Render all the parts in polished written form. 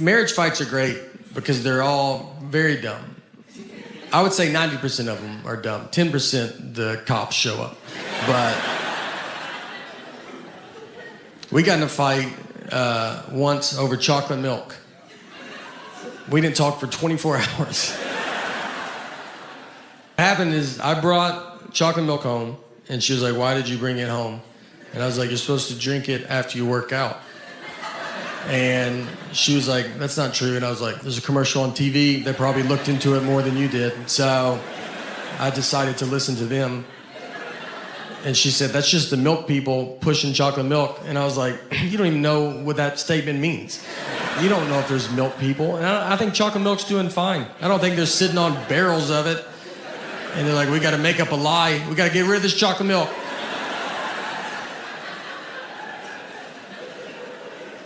Marriage fights are great because they're all very dumb. I would say 90% of them are dumb. 10% the cops show up. But we got in a fight once over chocolate milk. We didn't talk for 24 hours. What happened is I brought chocolate milk home, and she was like, "Why did you bring it home?" And I was like, "You're supposed to drink it after you work out." And she was like, "That's not true." And I was like, "There's a commercial on TV. They probably looked into it more than you did." So I decided to listen to them. And she said, "That's just the milk people pushing chocolate milk." And I was like, "You don't even know what that statement means. You don't know if there's milk people." And I think chocolate milk's doing fine. I don't think they're sitting on barrels of it. And they're like, "We got to make up a lie. We got to get rid of this chocolate milk."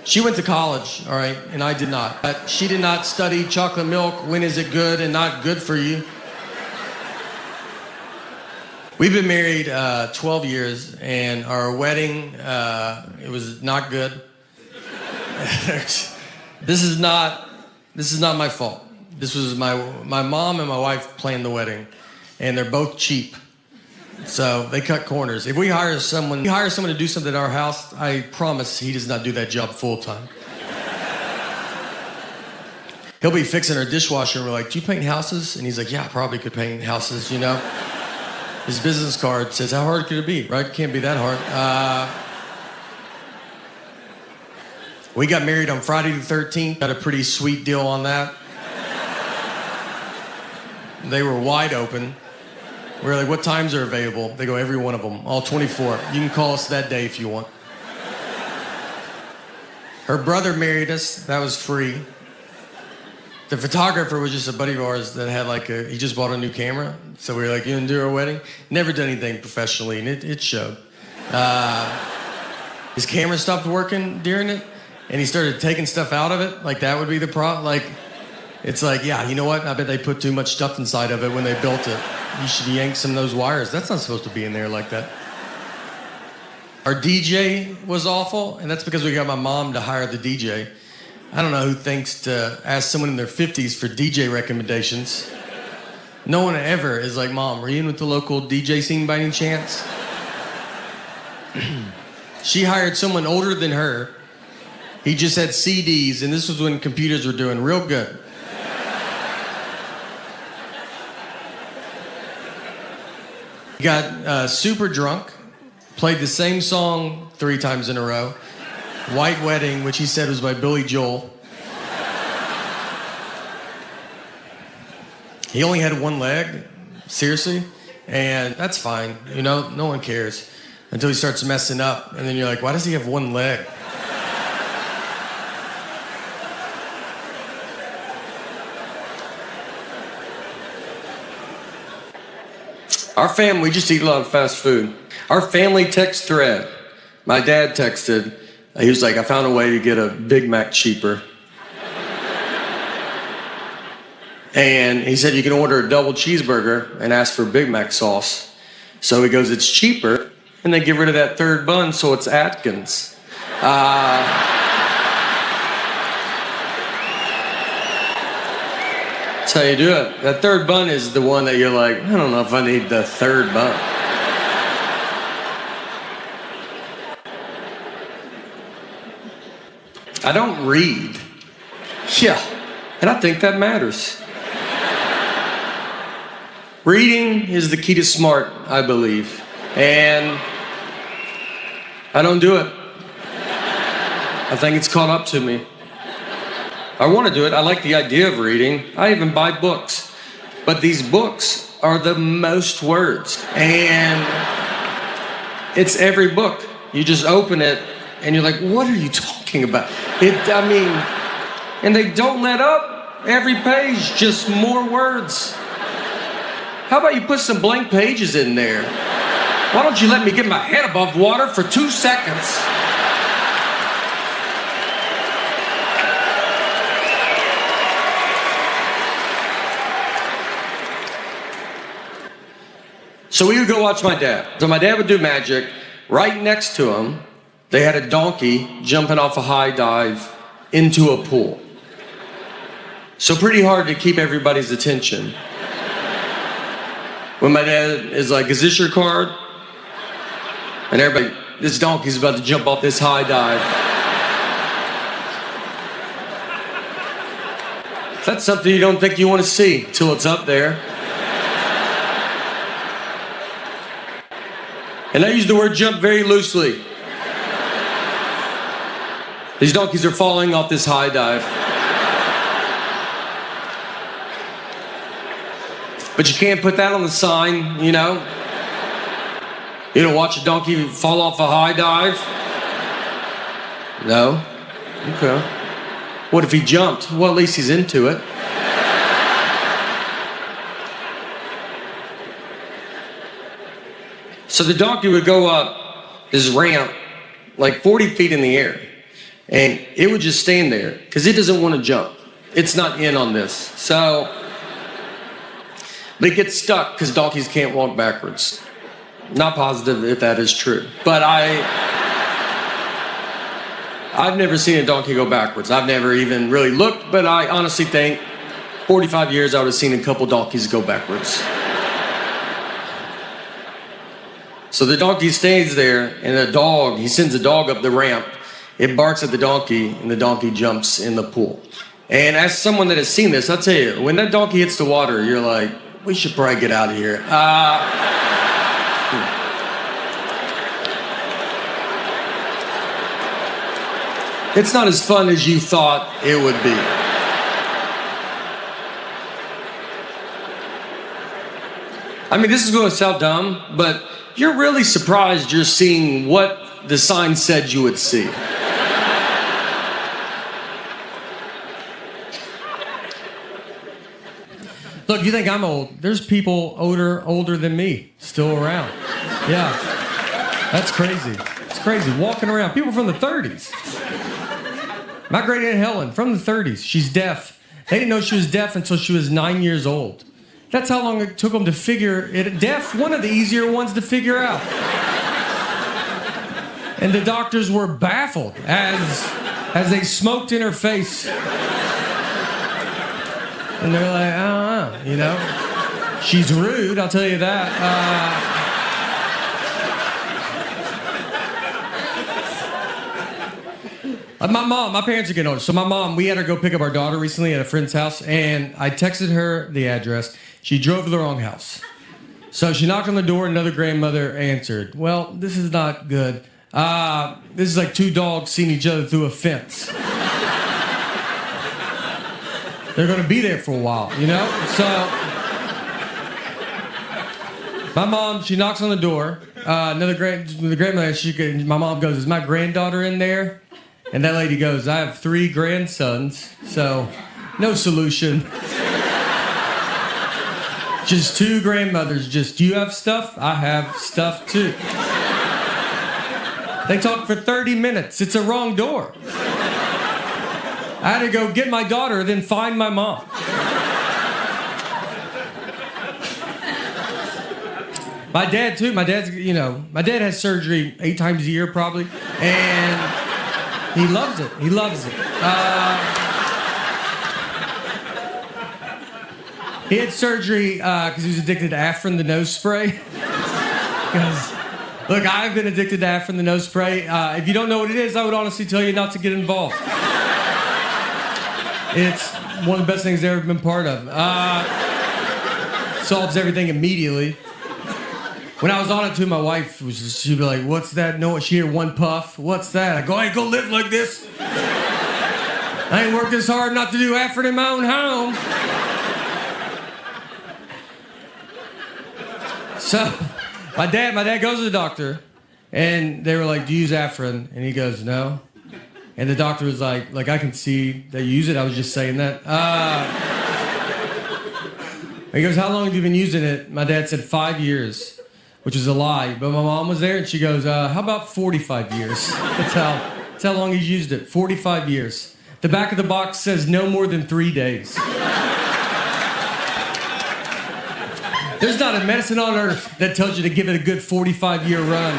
She went to college, all right, and I did not. She did not study chocolate milk. When is it good and not good for you? We've been married 12 years, and our wedding, it was not good. This is not my fault. This was my mom and my wife planned the wedding, and they're both cheap. So they cut corners. If we hire someone to do something at our house, I promise he does not do that job full time. He'll be fixing our dishwasher, and we're like, "Do you paint houses?" And he's like, "Yeah, I probably could paint houses, you know." His business card says, "How hard could it be?" Right? Can't be that hard. We got married on Friday the 13th. Got a pretty sweet deal on that. They were wide open. We were like, "What times are available?" They go, "Every one of them, all 24. You can call us that day if you want." Her brother married us. That was free. The photographer was just a buddy of ours that had he just bought a new camera. So we were like, "You gonna do our wedding?" Never done anything professionally, and it showed. His camera stopped working during it, and he started taking stuff out of it. Like, that would be the problem. It's like, yeah, you know what? I bet they put too much stuff inside of it when they built it. You should yank some of those wires. That's not supposed to be in there like that. Our DJ was awful, and that's because we got my mom to hire the DJ. I don't know who thinks to ask someone in their 50s for DJ recommendations. No one ever is like, "Mom, were you in with the local DJ scene by any chance?" She hired someone older than her. He just had CDs, and this was when computers were doing real good. He got super drunk, played the same song 3 times in a row. White Wedding, which he said was by Billy Joel. He only had one leg, seriously, and that's fine, you know, no one cares until he starts messing up, and then you're like, "Why does he have one leg?" Our family, we just eat a lot of fast food. Our family text thread, my dad texted, he was like, "I found a way to get a Big Mac cheaper." And he said, "You can order a double cheeseburger and ask for Big Mac sauce." So he goes, "It's cheaper," and they get rid of that third bun, so it's Atkins. That's how you do it. That third bun is the one that you're like, "I don't know if I need the third bun." I don't read. Yeah, and I think that matters. Reading is the key to smart, I believe. And I don't do it. I think it's caught up to me. I want to do it. I like the idea of reading. I even buy books. But these books are the most words. And it's every book. You just open it and you're like, "What are you talking about?" And they don't let up. Every page, just more words. How about you put some blank pages in there? Why don't you let me get my head above water for 2 seconds? So we would go watch my dad. So my dad would do magic. Right next to him, they had a donkey jumping off a high dive into a pool. So pretty hard to keep everybody's attention. When my dad is like, is this your card? And everybody, this donkey's about to jump off this high dive. That's something you don't think you want to see till it's up there. And I use the word jump very loosely. These donkeys are falling off this high dive. But you can't put that on the sign, you know? You don't watch a donkey fall off a high dive? No? Okay. What if he jumped? Well, at least he's into it. So the donkey would go up this ramp like 40 feet in the air. And it would just stand there because it doesn't want to jump. It's not in on this. So they get stuck because donkeys can't walk backwards. Not positive if that is true. But I've never seen a donkey go backwards. I've never even really looked, but I honestly think 45 years I would have seen a couple donkeys go backwards. So the donkey stays there, and he sends a dog up the ramp. It barks at the donkey, and the donkey jumps in the pool. And as someone that has seen this, I'll tell you, when that donkey hits the water, you're like, we should probably get out of here. It's not as fun as you thought it would be. I mean, this is going to sound dumb, but you're really surprised you're seeing what the sign said you would see. Look, you think I'm old. There's people older than me still around. Yeah, that's crazy. It's crazy, walking around. People from the 30s. My great Aunt Helen, from the 30s, she's deaf. They didn't know she was deaf until she was 9 years old. That's how long it took them to figure it. Deaf, one of the easier ones to figure out. And the doctors were baffled as they smoked in her face. And they're like, I don't know, you know? She's rude, I'll tell you that. My parents are getting older. So my mom, we had her go pick up our daughter recently at a friend's house, and I texted her the address. She drove to the wrong house. So she knocked on the door, another grandmother answered. Well, this is not good. This is like two dogs seeing each other through a fence. They're gonna be there for a while, you know? So my mom, she knocks on the door. The grandmother, my mom goes, is my granddaughter in there? And that lady goes, I have 3 grandsons, so no solution. Just 2 grandmothers, just, do you have stuff? I have stuff too. They talked for 30 minutes. It's a wrong door. I had to go get my daughter, then find my mom. My dad too, my dad has surgery 8 times a year probably, and he loves it. He loves it. He had surgery because he was addicted to Afrin, the nose spray. Look, I've been addicted to Afrin, the nose spray. If you don't know what it is, I would honestly tell you not to get involved. It's one of the best things I've ever been part of. Solves everything immediately. When I was on it too, my wife, she'd be like, what's that? No, she'd hear one puff. What's that? I go, I ain't gonna live like this. I ain't worked this hard not to do effort in my own home. So, my dad goes to the doctor, and they were like, do you use Afrin? And he goes, no. And the doctor was like, I can see that you use it. I was just saying that. He goes, how long have you been using it? My dad said 5 years. Which is a lie, but my mom was there and she goes, how about 45 years? That's how long he's used it, 45 years. The back of the box says no more than 3 days. There's not a medicine on earth that tells you to give it a good 45-year run.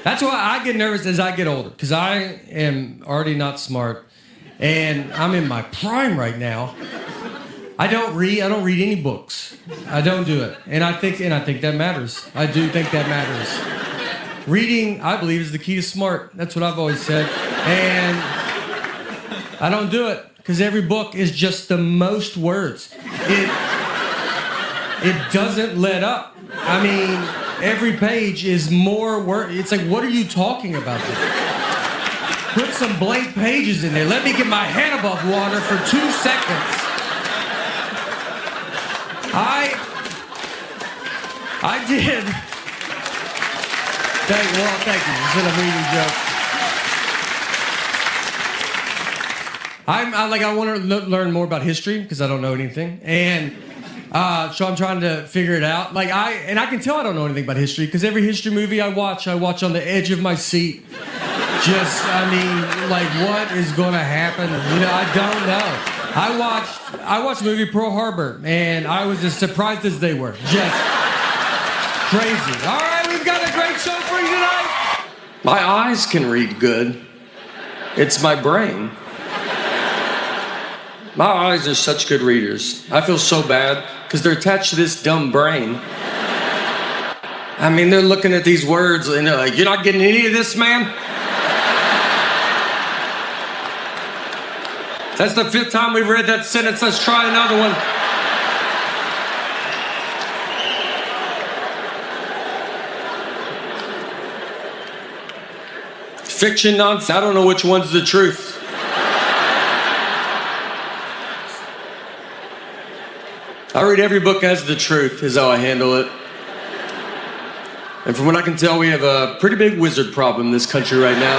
That's why I get nervous as I get older, because I am already not smart, and I'm in my prime right now. I don't read any books. I don't do it. And I think that matters. I do think that matters. Reading, I believe, is the key to smart. That's what I've always said. And I don't do it because every book is just the most words. It doesn't let up. I mean, every page is more words. It's like, what are you talking about there? Put some blank pages in there. Let me get my head above water for 2 seconds. I did. Thank you. It's been a meeting joke. I want to learn more about history because I don't know anything, and so I'm trying to figure it out. I can tell I don't know anything about history because every history movie I watch on the edge of my seat. What is going to happen? I don't know. I watched the movie Pearl Harbor, and I was as surprised as they were. Just crazy. All right, we've got a great show for you tonight. My eyes can read good. It's my brain. My eyes are such good readers. I feel so bad because they're attached to this dumb brain. I mean, they're looking at these words and they're like, "You're not getting any of this, man?" That's the 5th time we've read that sentence. Let's try another one. Fiction, nonsense. I don't know which one's the truth. I read every book as the truth, is how I handle it. And from what I can tell, we have a pretty big wizard problem in this country right now.